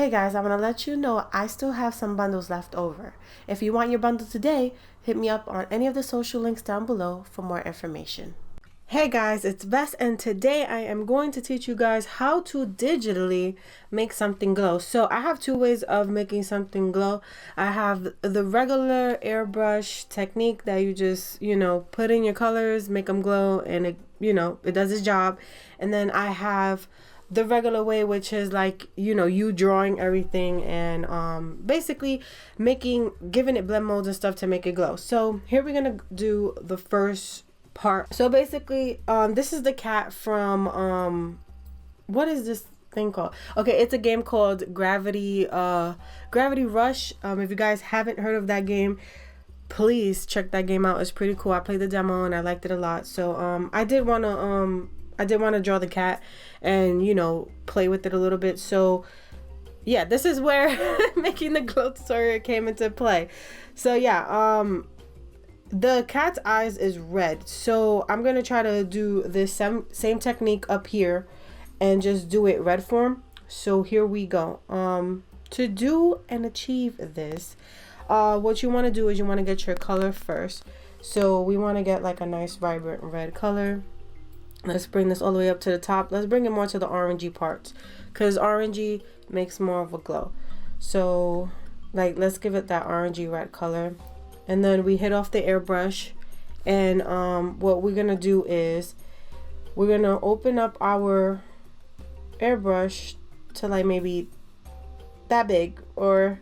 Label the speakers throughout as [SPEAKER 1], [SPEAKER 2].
[SPEAKER 1] Hey guys, I want to let you know I still have some bundles left over. If you want your bundle today, hit me up on any of the social links down below for more information. Hey guys, it's Bess, and today I am going to teach you guys how to digitally make something glow. So I have two ways of making something glow. I have the regular airbrush technique that you just, put in your colors, make them glow, and it does its job. And then I have the regular way, which is like, you drawing everything and basically giving it blend modes and stuff to make it glow. So here we're gonna do the first part. So basically, this is the cat from what is this thing called? Okay, it's a game called Gravity Rush. If you guys haven't heard of that game, please check that game out. It's pretty cool. I played the demo and I liked it a lot. So I did want to draw the cat and play with it a little bit. So yeah, this is where making the glow tutorial came into play. So yeah, the cat's eyes is red, so I'm gonna try to do this same technique up here and just do it red form. So here we go. To do and achieve this, what you want to do is you want to get your color first. So we want to get like a nice vibrant red color. Let's bring this all the way up to the top. Let's bring it more to the orangey parts, because orangey makes more of a glow. So like, let's give it that orangey red color. And then we hit off the airbrush, and what we're gonna do is we're gonna open up our airbrush to like maybe that big or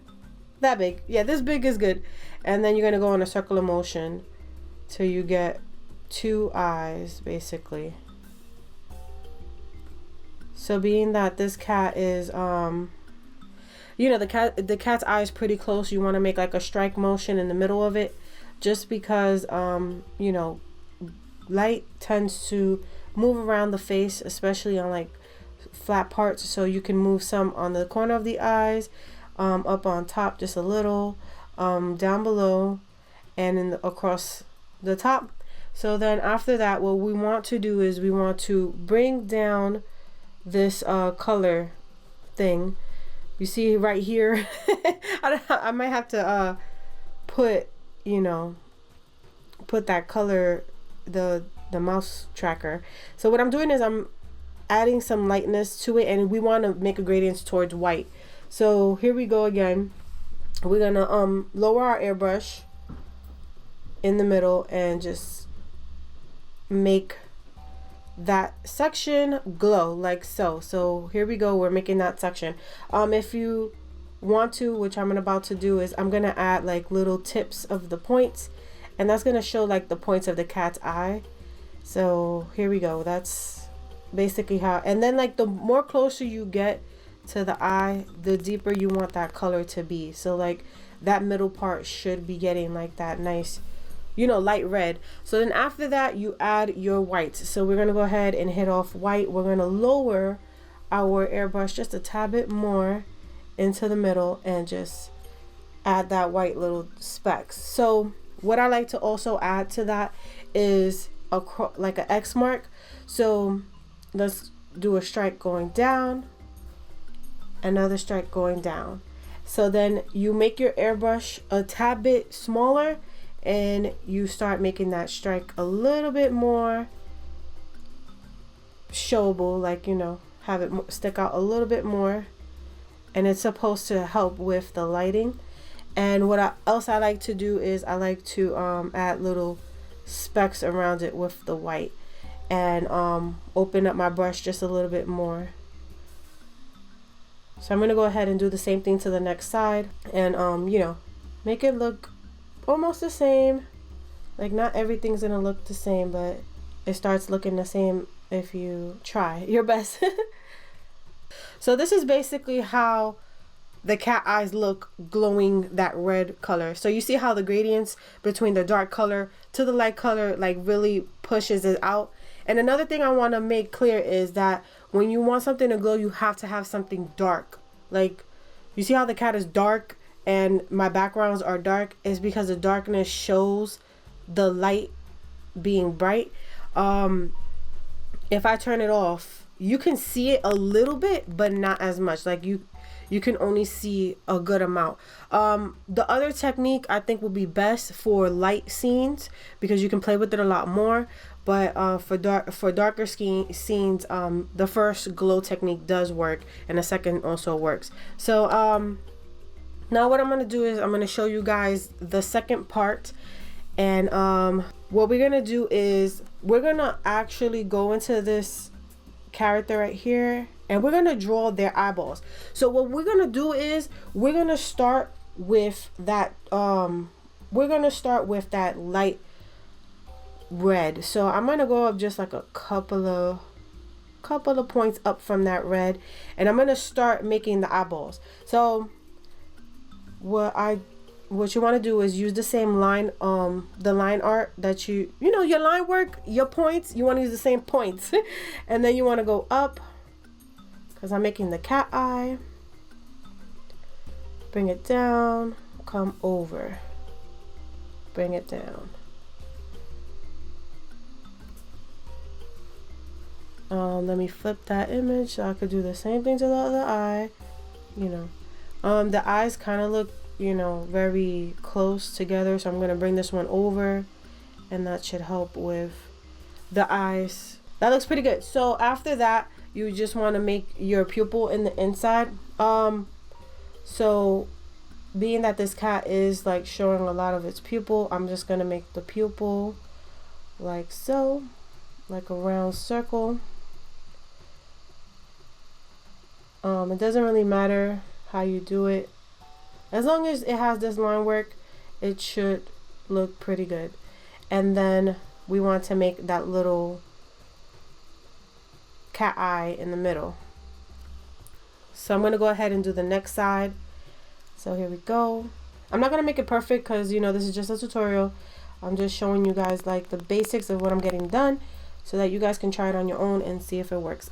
[SPEAKER 1] that big. Yeah, this big is good. And then you're gonna go in a circular motion till you get two eyes basically. So being that this cat is the cat's eye is pretty close, you want to make like a strike motion in the middle of it, just because light tends to move around the face, especially on like flat parts. So you can move some on the corner of the eyes, up on top just a little, down below, and across the top. So then after that, what we want to do is we want to bring down this color thing. You see right here, I might have to put that color, the mouse tracker. So what I'm doing is I'm adding some lightness to it, and we want to make a gradient towards white. So here we go again. We're gonna lower our airbrush in the middle and just make that section glow like so. So here we go, we're making that section. If you want to, which I'm about to do, is I'm gonna add like little tips of the points, and that's gonna show like the points of the cat's eye. So here we go, that's basically how. And then like the more closer you get to the eye, the deeper you want that color to be. So like that middle part should be getting like that nice light red. So then after that, you add your whites. So we're gonna go ahead and hit off white. We're gonna lower our airbrush just a tad bit more into the middle and just add that white little specks. So what I like to also add to that is like an X mark. So let's do a strike going down, another strike going down. So then you make your airbrush a tad bit smaller, and you start making that strike a little bit more showable, like have it stick out a little bit more, and it's supposed to help with the lighting. And what else I like to do is I like to add little specks around it with the white, and open up my brush just a little bit more. So I'm gonna go ahead and do the same thing to the next side, and make it look almost the same. Like, not everything's gonna look the same, but it starts looking the same if you try your best. So this is basically how the cat eyes look glowing that red color. So you see how the gradients between the dark color to the light color like really pushes it out. And another thing I want to make clear is that when you want something to glow, you have to have something dark. Like, you see how the cat is dark and my backgrounds are dark, is because the darkness shows the light being bright. If I turn it off, you can see it a little bit, but not as much. Like you you can only see a good amount. The other technique I think will be best for light scenes because you can play with it a lot more. But for darker scenes, the first glow technique does work, and the second also works. So now what I'm gonna do is I'm gonna show you guys the second part, and what we're gonna do is we're gonna actually go into this character right here, and we're gonna draw their eyeballs. So what we're gonna do is we're gonna start with that light red. So I'm gonna go up just like a couple of points up from that red, and I'm gonna start making the eyeballs. So what you want to do is use the same line, the line art that you know, your line work, your points, you want to use the same points. And then you want to go up, because I'm making the cat eye, bring it down, come over, bring it down. Let me flip that image so I could do the same thing to the other eye. You know, the eyes kind of look, you know, very close together, so I'm going to bring this one over, and that should help with the eyes. That looks pretty good. So after that, you just want to make your pupil in the inside. So being that this cat is like showing a lot of its pupil, I'm just going to make the pupil like so, like a round circle. It doesn't really matter how you do it. As long as it has this line work, it should look pretty good. And then we want to make that little cat eye in the middle. So I'm going to go ahead and do the next side. So here we go. I'm not going to make it perfect because, you know, this is just a tutorial. I'm just showing you guys like the basics of what I'm getting done so that you guys can try it on your own and see if it works.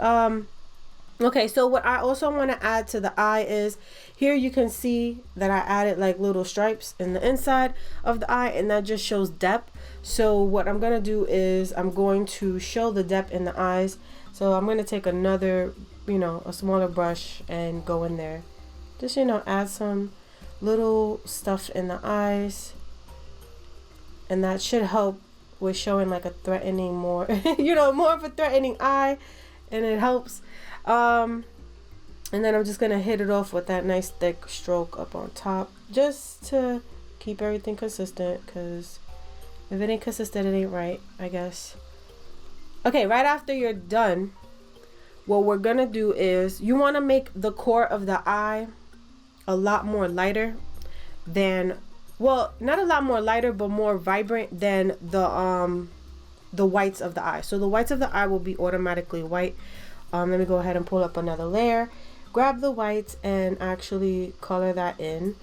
[SPEAKER 1] Okay, so what I also want to add to the eye is, here you can see that I added like little stripes in the inside of the eye, and that just shows depth. So what I'm going to do is I'm going to show the depth in the eyes. So I'm going to take another, you know, a smaller brush and go in there. Just, you know, add some little stuff in the eyes. And that should help with showing like a threatening more, you know, more of a threatening eye, and it helps. And then I'm just gonna hit it off with that nice thick stroke up on top, just to keep everything consistent, because if it ain't consistent, it ain't right, I guess. Okay, right after you're done, what we're gonna do is you want to make the core of the eye a lot more lighter than, well, not a lot more lighter, but more vibrant than the whites of the eye. So the whites of the eye will be automatically white. Let me go ahead and pull up another layer, grab the whites, and actually color that in.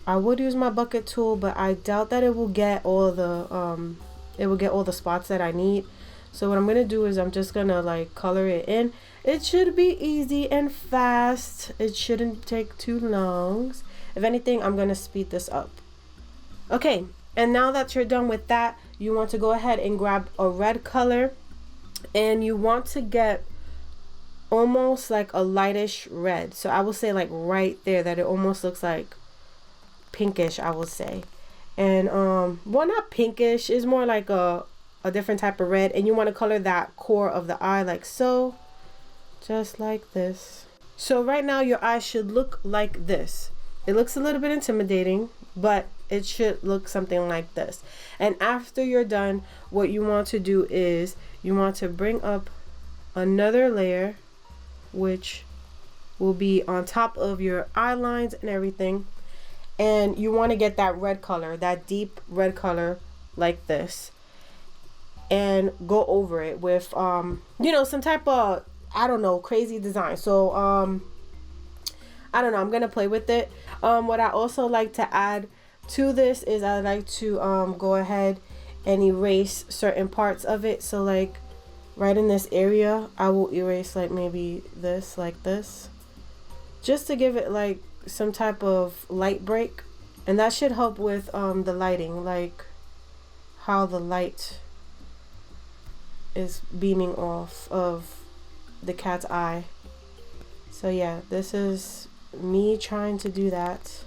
[SPEAKER 1] I would use my bucket tool, but I doubt that it will get all the spots that I need. So what I'm gonna do is I'm just gonna like color it in. It should be easy and fast. It shouldn't take too long. If anything, I'm gonna speed this up. Okay, and now that you're done with that, you want to go ahead and grab a red color, and you want to get almost like a lightish red. So I will say like right there that it almost looks like pinkish, I would say. And well, not pinkish, it's more like a different type of red, and you want to color that core of the eye like so, just like this. So right now your eye should look like this. It looks a little bit intimidating, but it should look something like this. And after you're done, what you want to do is you want to bring up another layer, which will be on top of your eye lines and everything. And you want to get that red color, that deep red color like this, and go over it with you know, some type of, I don't know, crazy design. So I don't know, I'm gonna play with it. What I also like to add to this is I like to go ahead and erase certain parts of it. So like right in this area, I will erase like maybe this, like this, just to give it like some type of light break. And that should help with the lighting, like how the light is beaming off of the cat's eye. So yeah, this is me trying to do that.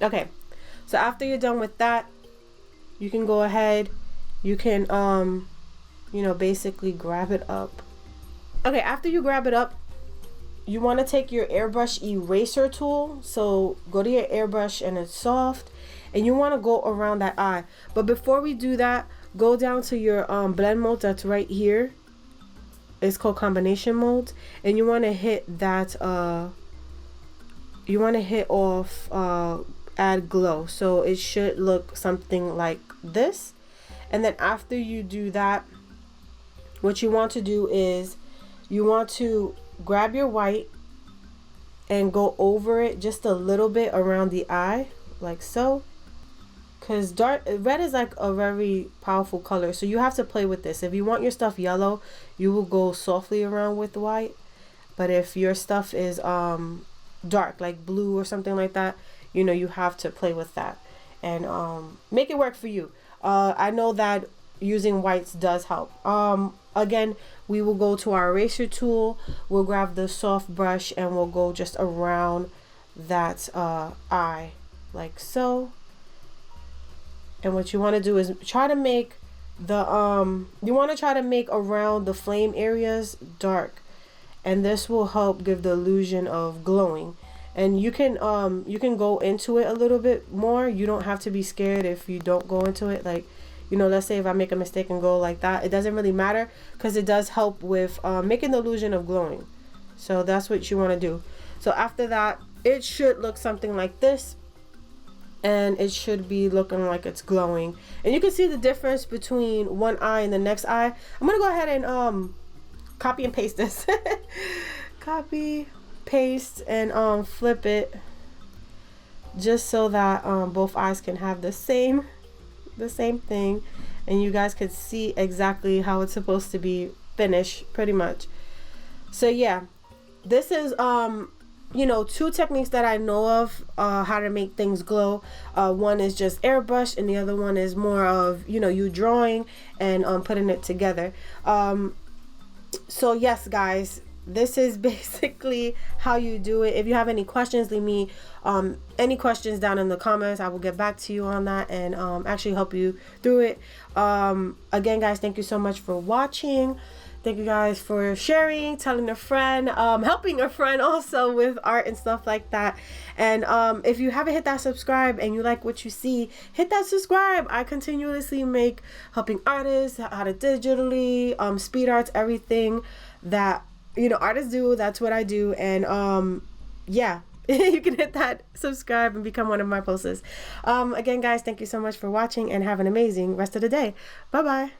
[SPEAKER 1] Okay, so after you're done with that, you can go ahead, you can you know, basically grab it up. Okay, after you grab it up, you want to take your airbrush eraser tool. So go to your airbrush and it's soft, and you want to go around that eye. But before we do that, go down to your blend mode that's right here. It's called combination mode, and you want to hit that you want to hit off add glow. So it should look something like this. And then after you do that, what you want to do is you want to grab your white and go over it just a little bit around the eye, like so, because red is like a very powerful color, so you have to play with this. If you want your stuff yellow, you will go softly around with white, but if your stuff is dark, like blue or something like that, you know, you have to play with that and make it work for you. I know that using whites does help. Again, we will go to our eraser tool, we'll grab the soft brush, and we'll go just around that eye, like so. And what you want to do is try to make the you want to try to make around the flame areas dark, and this will help give the illusion of glowing. And you can go into it a little bit more. You don't have to be scared if you don't go into it. Like, you know, let's say if I make a mistake and go like that, it doesn't really matter, because it does help with making the illusion of glowing. So that's what you want to do. So after that, it should look something like this, and it should be looking like it's glowing. And you can see the difference between one eye and the next eye. I'm gonna go ahead and copy and paste this. Copy, paste, and flip it, just so that both eyes can have the same thing, and you guys could see exactly how it's supposed to be finished, pretty much. So yeah, this is you know, two techniques that I know of how to make things glow. One is just airbrush, and the other one is more of, you know, you drawing and putting it together. So yes, guys, this is basically how you do it. If you have any questions, leave me any questions down in the comments. I will get back to you on that and actually help you through it. Again, guys, thank you so much for watching. Thank you guys for sharing, telling a friend, helping a friend also with art and stuff like that. And if you haven't hit that subscribe and you like what you see, hit that subscribe. I continuously make helping artists, how to digitally, speed arts, everything that, you know, artists do. That's what I do. And yeah, you can hit that subscribe and become one of my posters. Again, guys, thank you so much for watching, and have an amazing rest of the day. Bye bye.